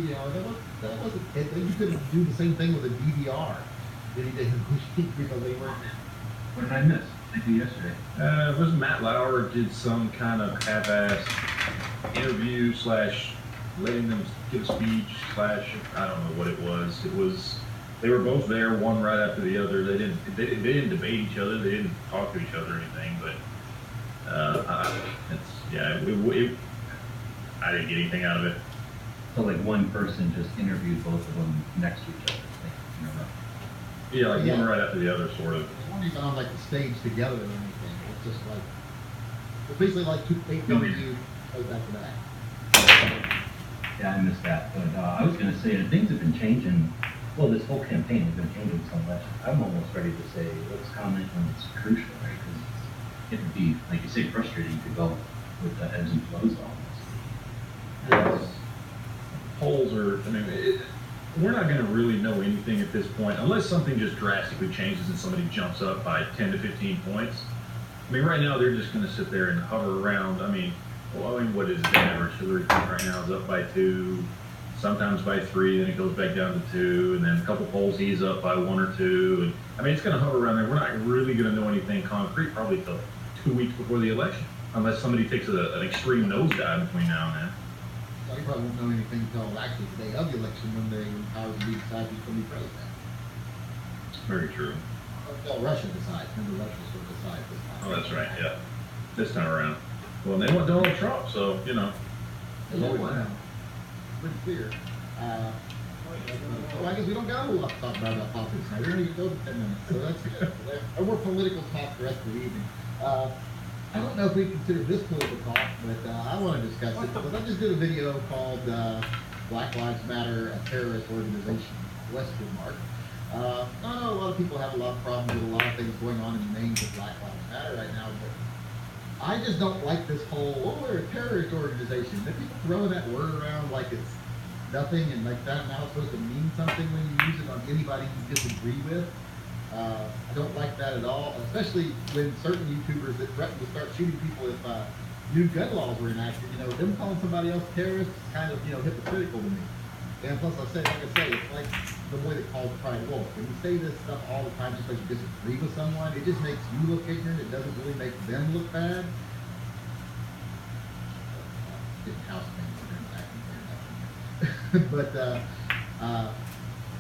You know, that wasn't, and you couldn't do the same thing with a DVR any day of the week because they weren't. What did I miss? I did yesterday. It was Matt Lauer did some kind of half-ass interview slash letting them give a speech slash I don't know what it was. It was they were both there, one right after the other. They didn't debate each other. They didn't talk to each other or anything. But I didn't get anything out of it. So like one person just interviewed both of them next to each other. Yeah, like one right after the other, sort of. They weren't even on like the stage together or anything. It's just like it's basically like two pay-per-view back to back. Yeah, I missed that. But I was going to say that things have been changing. Well, this whole campaign has been changing so much. I'm almost ready to say let's comment when it's crucial, right? Because it would be, like you say, frustrating to go with the ebbs and flows almost. Polls are, we're not going to really know anything at this point unless something just drastically changes and somebody jumps up by 10 to 15 points. Right now they're just going to sit there and hover around. What is the average? Hillary Clinton right now is up by 2, sometimes by 3, then it goes back down to 2, and then a couple polls he's up by 1 or 2. And it's going to hover around there. We're not really going to know anything concrete probably till 2 weeks before the election, unless somebody takes an extreme nosedive between now and then. So you probably won't know anything until actually the day of the election when they powers to be decide who's going to be president. Very true. Until Russia decides. Remember, Russia's going to decide this time. Oh, that's right. Yeah, this time around. Well, they want Donald Trump, so They don't want him. Pretty clear. Well, I guess we don't got a whole lot to talk about politics now. We don't even go to 10 minutes, so that's good. No more political talk the rest of the evening. I don't know if we consider this political talk, but I want to discuss it because I just did a video called Black Lives Matter, a terrorist organization, Western Mark. I know a lot of people have a lot of problems with a lot of things going on in the names of Black Lives Matter right now, but I just don't like this whole, we're a terrorist organization. The people throwing that word around like it's nothing and like that now it's supposed to mean something when you use it on anybody you disagree with. I don't like that at all, especially when certain YouTubers that threaten to start shooting people if new gun laws were enacted. Them calling somebody else terrorist is kind of, hypocritical to me. And plus, like I say, it's like the boy that calls Pride Wolf. When you say this stuff all the time just because you disagree with someone, it just makes you look ignorant. It doesn't really make them look bad. Getting house things but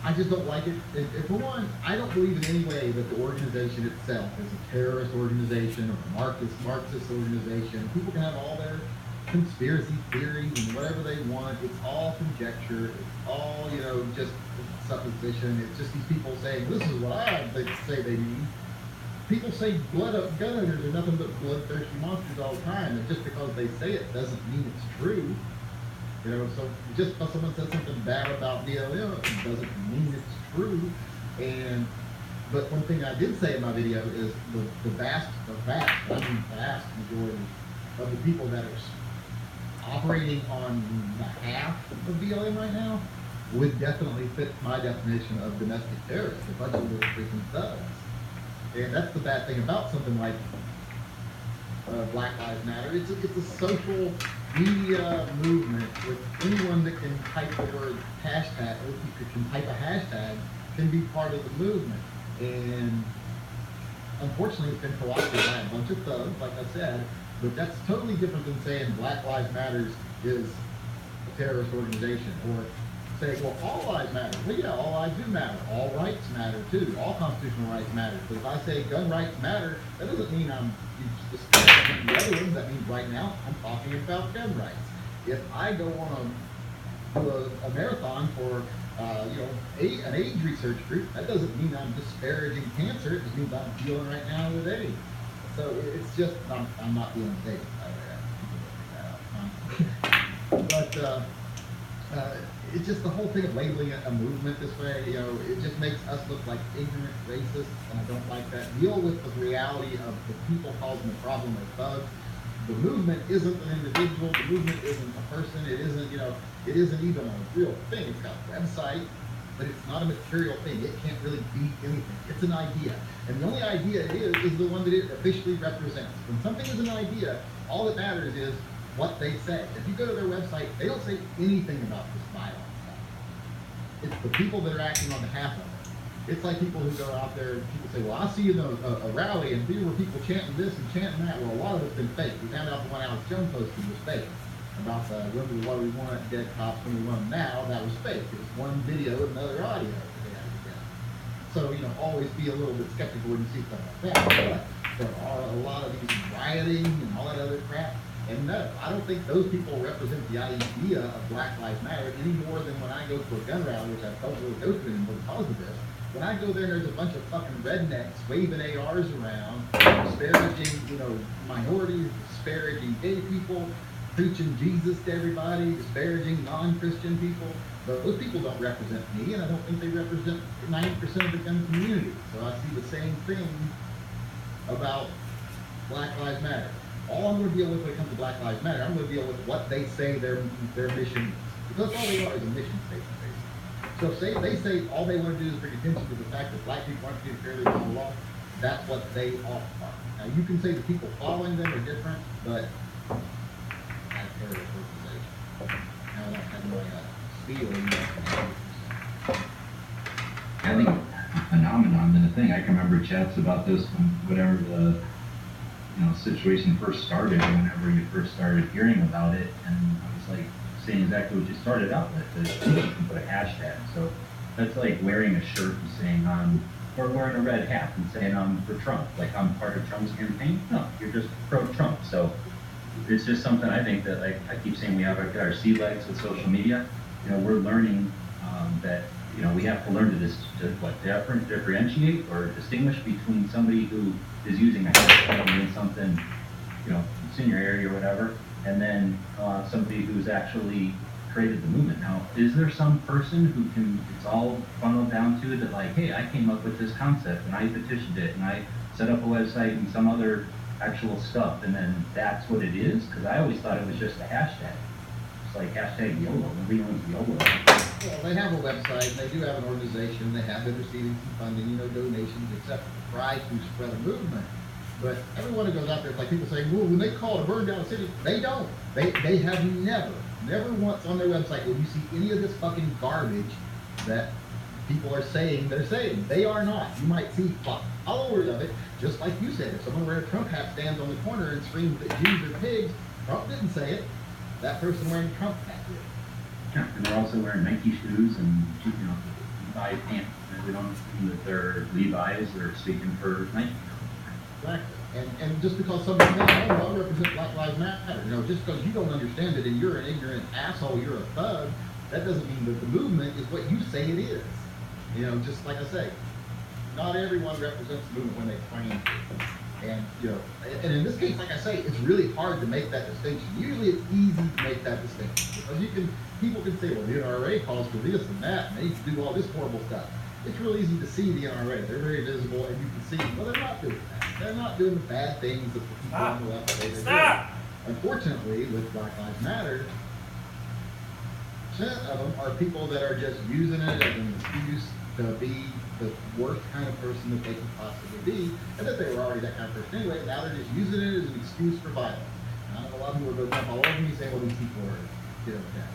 I just don't like it. And for one, I don't believe in any way that the organization itself is a terrorist organization or a Marxist organization. People can have all their conspiracy theories and whatever they want. It's all conjecture. It's all, just supposition. It's just these people saying, this is what I say they mean. People say gun owners are nothing but bloodthirsty monsters all the time, and just because they say it doesn't mean it's true. So just because someone says something bad about BLM, it doesn't mean it's true. But one thing I did say in my video is the vast majority of the people that are operating on behalf of BLM right now would definitely fit my definition of domestic terrorists, a bunch of little freaking thugs. And that's the bad thing about something like Black Lives Matter. It's a social media movement with anyone that can type the word hashtag, or if you can type a hashtag, can be part of the movement. And unfortunately, it's been co-opted by a bunch of thugs, like I said, but that's totally different than saying Black Lives Matter is a terrorist organization, or saying, well, all lives matter. Well, yeah, all lives do matter. All rights matter, too. All constitutional rights matter. But if I say gun rights matter, that doesn't mean I'm disparaging the other ones. That means right now I'm talking about gun rights. If I go on a marathon for an AIDS research group, that doesn't mean I'm disparaging cancer. It just means I'm dealing right now with AIDS. So it's just, I'm not dealing with AIDS, by the way. But it's just the whole thing of labeling a movement this way, it just makes us look like ignorant racists, and I don't like that. Deal with the reality of the people causing the problem are thugs. The movement isn't an individual. The movement isn't a person. It isn't, it isn't even a real thing. It's got a website, but it's not a material thing. It can't really be anything. It's an idea. And the only idea it is the one that it officially represents. When something is an idea, all that matters is what they say. If you go to their website, they don't say anything about this violence stuff. it's the people that are acting on behalf of it. It's like people who go out there and people say, well, I see a rally and here were people chanting this and chanting that. Well, a lot of it's been fake. We found out the one Alex Jones posted was fake about what we want dead cops when we want them now. That was fake. It was one video and another audio that they had together. So, always be a little bit skeptical when you see stuff like that. But there are a lot of these rioting and all that other crap. And no, I don't think those people represent the idea of Black Lives Matter any more than when I go to a gun rally, which I don't really go to anymore because of this. When I go there, there's a bunch of fucking rednecks waving ARs around, disparaging, minorities, disparaging gay people, preaching Jesus to everybody, disparaging non-Christian people. But those people don't represent me, and I don't think they represent 90% of the gun community. So I see the same thing about Black Lives Matter. All I'm going to deal with when it comes to Black Lives Matter, I'm going to deal with what they say their mission is. Because all they are is a mission statement, basically. So if they say all they want to do is bring attention to the fact that black people aren't treated fairly by the law, that's what they are. Now you can say the people following them are different, but that's their organization. Now I don't have no feeling. I think a phenomenon than a thing. I can remember chats about this when whatever the situation first started, or whenever you first started hearing about it, and I was like saying exactly what you started out with. That you can put a hashtag. So that's like wearing a shirt and saying or wearing a red hat and saying I'm for Trump, like I'm part of Trump's campaign. No, you're just pro-Trump. So it's just something I think that, like I keep saying, we have our sea legs with social media. We're learning that we have to learn to differentiate or distinguish between somebody who is using a hashtag and doing something, it's in your area or whatever, and then somebody who's actually created the movement. Now, is there some person who can, it's all funneled down to it that like, hey, I came up with this concept and I petitioned it and I set up a website and some other actual stuff, and then that's what it is? Because I always thought it was just a hashtag. It's like hashtag YOLO. Nobody knows YOLO. Well, they have a website, they do have an organization, they have been receiving some funding, donations, etc. to try to spread a movement. But everyone who goes out there, it's like people saying, well, when they call to burn down a city, they don't. They have never once on their website will you see any of this fucking garbage that people are saying they're saying. They are not. You might see followers of it, just like you said. If someone wearing a Trump hat stands on the corner and screams that Jews are pigs, Trump didn't say it. That person wearing a Trump hat did. Yeah, and they're also wearing Nike shoes and Levi pants. And we don't mean that they're Levi's. They're speaking for Nike. Exactly. And just because somebody says, oh, I represent Black Lives Matter, just because you don't understand it and you're an ignorant asshole, you're a thug, that doesn't mean that the movement is what you say it is. Just like I say, not everyone represents the movement when they claim to. And, and in this case, like I say, it's really hard to make that distinction. Usually it's easy to make that distinction because people can say, well, the NRA calls for this and that, and they do all this horrible stuff. It's real easy to see the NRA. They're very visible, and you can see, well, they're not doing that. They're not doing the bad things that the people on the left say they're doing. Unfortunately, with Black Lives Matter, 10% of them are people that are just using it as an excuse to be the worst kind of person that they can possibly be, and that they were already that kind of person anyway. Now they're just using it as an excuse for violence. And I know a lot of people are going to jump all over me saying, well, these people are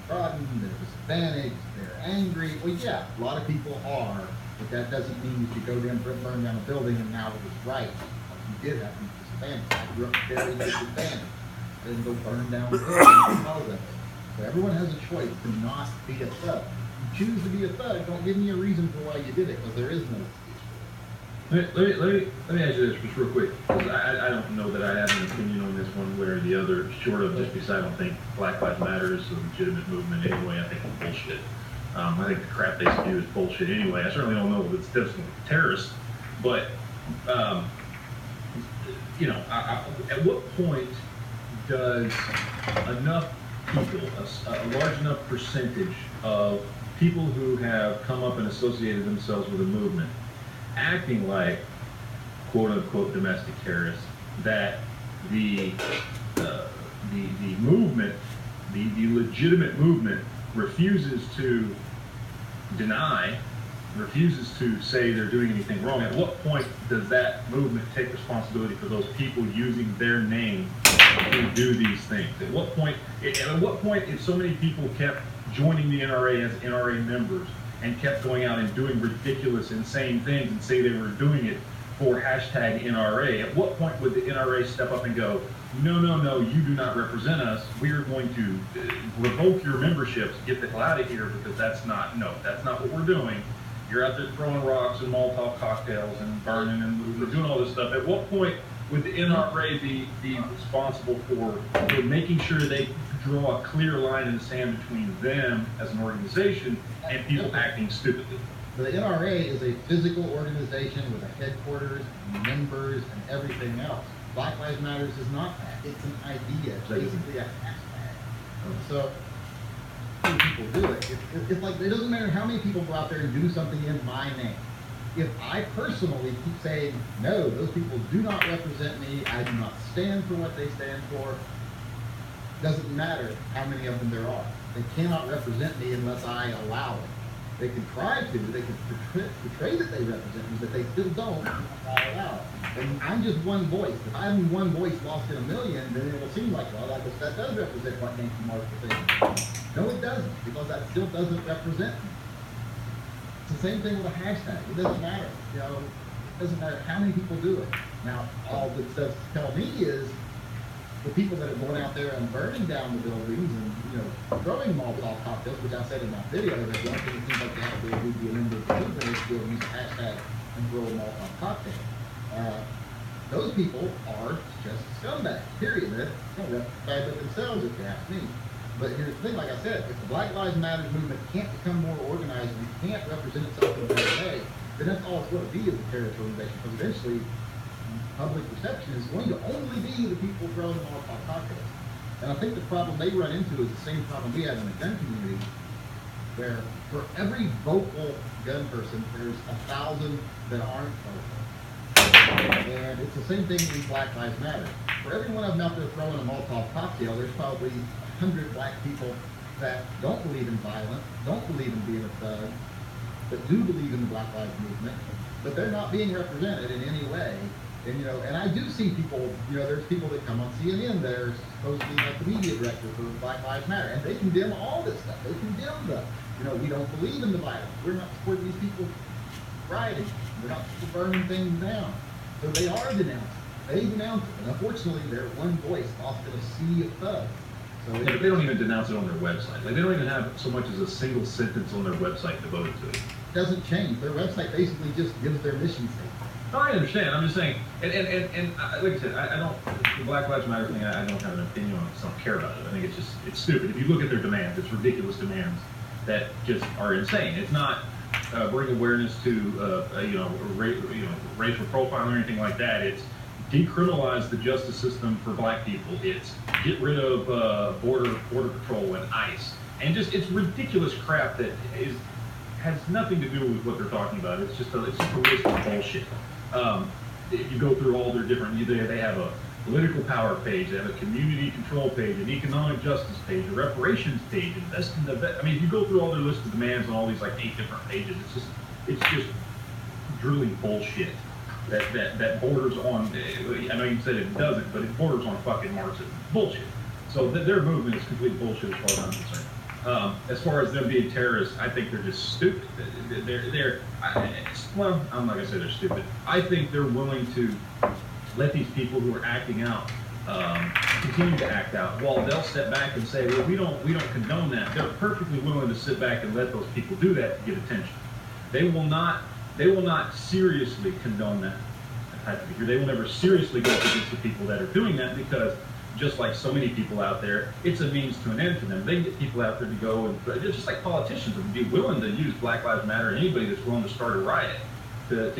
downtrodden, they're disadvantaged, they're angry. Well, yeah, a lot of people are, but that doesn't mean you should go there and burn down a building and now it was right. You did have to be disadvantaged. I grew up very disadvantaged. I didn't go burn down a building because of it. So everyone has a choice to not be a thug. If you choose to be a thug, don't give me a reason for why you did it, because there is no excuse for it. Let me ask you this just real quick, because I don't know that I have an opinion on this one way or the other, short of just because I don't think Black Lives Matter is a legitimate movement anyway. I think it's bullshit. I think the crap they do is bullshit anyway. I certainly don't know if it's definitely terrorists, but at what point does enough people, a large enough percentage of people who have come up and associated themselves with a movement, acting like quote-unquote domestic terrorists, that the movement, the legitimate movement, refuses to deny, refuses to say they're doing anything wrong? At what point does that movement take responsibility for those people using their name to do these things? At what point, if so many people kept joining the NRA as NRA members and kept going out and doing ridiculous, insane things and say they were doing it for hashtag NRA, at what point would the NRA step up and go, no, no, no, you do not represent us. We are going to revoke your memberships, get the hell out of here, because that's not what we're doing. You're out there throwing rocks and Molotov cocktails and burning and doing all this stuff. At what point would the NRA be responsible for making sure they draw a clear line in the sand between them as an organization and people acting stupidly? The NRA is a physical organization with a headquarters, members, and everything else. Black Lives Matter is not that. It's an idea. It's basically a hashtag. So when people do it, it's like it doesn't matter how many people go out there and do something in my name. If I personally keep saying, no, those people do not represent me, I do not stand for what they stand for, doesn't matter how many of them there are. They cannot represent me unless I allow it. They can try to, they can portray that they represent me, but they still don't unless I allow it. And I'm just one voice. If I'm one voice lost in a million, then it'll seem like, well, that does represent what Nancy Marshall thinks. No, it doesn't, because that still doesn't represent me. It's the same thing with a hashtag. It doesn't matter. You know, it doesn't matter how many people do it. Now, all that stuff tell me is the people that are going out there and burning down the buildings and, you know, throwing Molotov cocktails, which I said in my video, that one thing it seems like they have to do is be a member of the movement is to go use a hashtag and throw a Molotov cocktail. Those people are just scumbags, period. They don't recognize it themselves, if you ask me. But here's the thing, like I said, if the Black Lives Matter movement can't become more organized and can't represent itself in a better way, then that's all it's going to be as a terrorist organization. Because eventually, public perception is going to only be the people throwing Molotov cocktails. And I think the problem they run into is the same problem we have in the gun community, where for every vocal gun person, there's 1,000 that aren't vocal. And it's the same thing in Black Lives Matter. For every one of them out there throwing a Molotov cocktail, there's probably 100 black people that don't believe in violence, don't believe in being a thug, but do believe in the Black Lives Movement, but they're not being represented in any way. And, you know, and I do see people, you know, there's people that come on CNN that are supposedly like the media director for Black Lives Matter, and they condemn all this stuff. They condemn the, you know, we don't believe in the violence. We're not supporting these people rioting. We're not burning things down. So they are denounced. They denounce it. And unfortunately, they're one voice lost in a sea of thugs. So Yeah, but they don't even denounce it on their website. Like, they don't even have so much as a single sentence on their website devoted to it. It doesn't change. Their website basically just gives their mission statement. No, I understand. I'm just saying, and like I said, I don't, the Black Lives Matter thing, I don't have an opinion on it, so I don't care about it. I think it's stupid. If you look at their demands, it's ridiculous demands that just are insane. It's not bring awareness to, racial profiling or anything like that. It's decriminalize the justice system for black people. It's get rid of border patrol and ICE. And just, it's ridiculous crap that has nothing to do with what they're talking about. It's just a list of bullshit. If you go through all their different, they have a political power page, they have a community control page, an economic justice page, a reparations page, invest in the vet. I mean, if you go through all their list of demands on all these like 8 different pages, it's just drooling bullshit that borders on, I know you said it doesn't, but it borders on fucking Marxism. Bullshit. So their movement is complete bullshit as far as I'm concerned. As far as them being terrorists, I think they're just stupid. Well, I'm not gonna say they're stupid. I think they're willing to let these people who are acting out continue to act out, while they'll step back and say, well, we don't condone that. They're perfectly willing to sit back and let those people do that to get attention. They will not seriously condone that type of behavior. They will never seriously go up against the people that are doing that, because just like so many people out there, it's a means to an end for them. They get people out there to go and, just like politicians would be willing to use Black Lives Matter, and anybody that's willing to start a riot to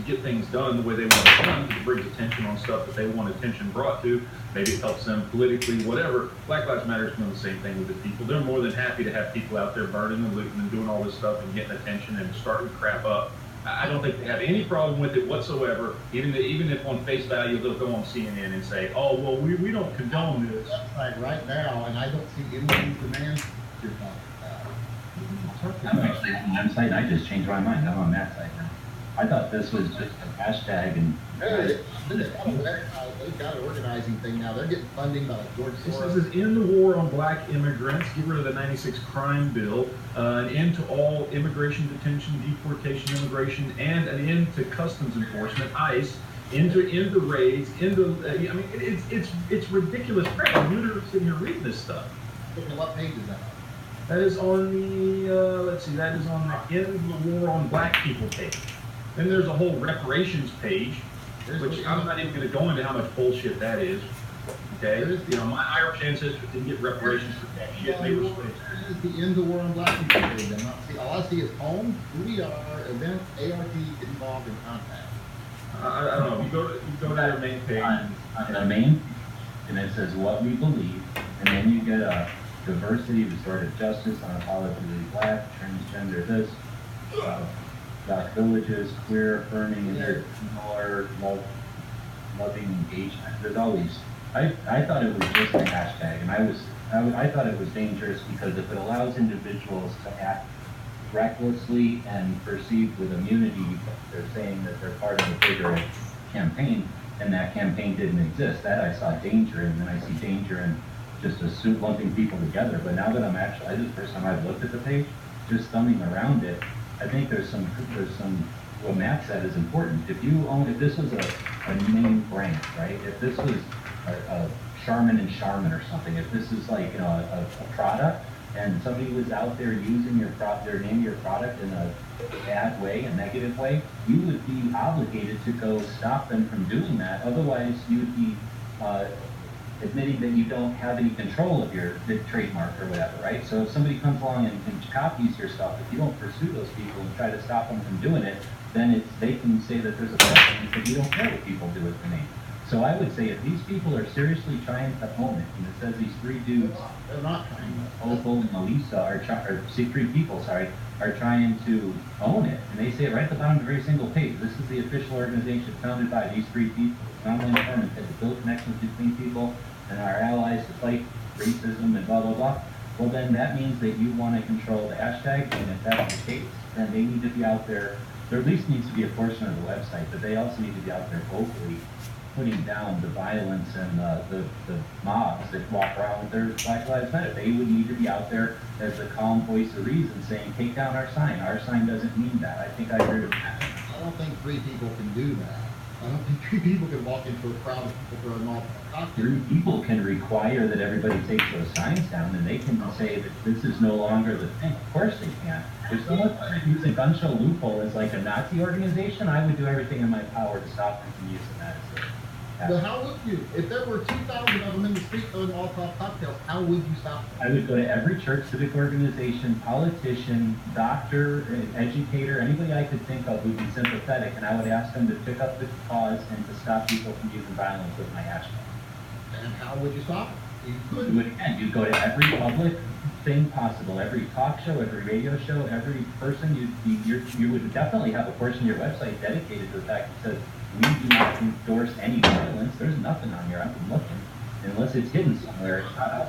get things done the way they want it done, because it brings attention on stuff that they want attention brought to. Maybe it helps them politically, whatever. Black Lives Matter is doing the same thing with the people. They're more than happy to have people out there burning and looting and doing all this stuff and getting attention and starting crap up. I don't think they have any problem with it whatsoever, even if on face value they'll go on CNN and say, oh, well, we don't condone this. Like right now, and I don't see any of these demands you're talking about. I'm actually on the website. I just changed my mind. I'm on that site now. I thought this was just a hashtag and. They've got an organizing thing now. They're getting funding by like George It Soros. says it's in the war on black immigrants, get rid of the 96 crime bill, an end to all immigration detention, deportation, immigration, and an end to customs enforcement, ICE, into raids, into, I mean, it's ridiculous crap. I'm literally sitting here reading this stuff. What page is that? That is on the, let's see, that is on the end of the war on black people page. Then there's a whole reparations page, which I'm not even going to go into how much bullshit that is. Okay, you know, my Irish ancestors didn't get reparations for that shit. They were slaves. This is the end of the war on black people page. I'm not see, all I see is home, who we are, events, ART, involved in contact. I don't know. You go to their main page. On the main, and it says what we believe, and then you get a diversity, restorative justice, unapologetically black, transgender, this, black villages, queer, affirming, intercolor, loving engagement. There's always, I thought it was just a hashtag, and I thought it was dangerous because if it allows individuals to act recklessly and perceived with immunity, they're saying that they're part of a bigger campaign, and that campaign didn't exist. That I saw danger in, and I see danger in just lumping people together. But now that this is the first time I've looked at the page, just thumbing around it, I think there's some, what Matt said is important. If this was a name brand, right? If this was a Charmin and Charmin or something, if this is like, you know, a product, and somebody was out there using their name of your product in a bad way, a negative way, you would be obligated to go stop them from doing that. Otherwise, you'd be admitting that you don't have any control of the trademark or whatever, right? So if somebody comes along and copies your stuff, if you don't pursue those people and try to stop them from doing it, then they can say that there's a precedent that you don't care what people do with the name. So I would say if these people are seriously trying to own it, and it says these three dudes, They're not trying to. Opal and Melissa three people, are trying to own it. And they say it right at the bottom of every single page. This is the official organization founded by these three people. It's not only important to build connections between people and our allies to fight racism and blah, blah, blah. Well, then that means that you want to control the hashtag, and if that's the case, then they need to be out there. There at least needs to be a portion of the website, but they also need to be out there vocally putting down the violence and the mobs that walk around with their Black Lives Matter. They would need to be out there as a calm voice of reason saying, take down our sign. Our sign doesn't mean that. I think I agree with that. I don't think three people can do that. I don't think three people can walk into a crowd of people throwing off a cocktail. Three people can require that everybody takes those signs down, and they can say that this is no longer the thing. Of course they can. If someone tried to use a gun show loophole as like a Nazi organization, I would do everything in my power to stop them from using that as a But how would you? If there were 2,000 of them in the street throwing Molotov cocktails, how would you stop them? I would go to every church, civic organization, politician, doctor, educator, anybody I could think of who'd be sympathetic, and I would ask them to pick up the cause and to stop people from using violence with my hashtag. And how would you stop them? You Do couldn't. it again. You go to every public thing possible, every talk show, every radio show, every person. You would definitely have a portion of your website dedicated to the fact that says, we do not endorse any violence. There's nothing on here. I've been looking. Unless it's hidden somewhere, it's not out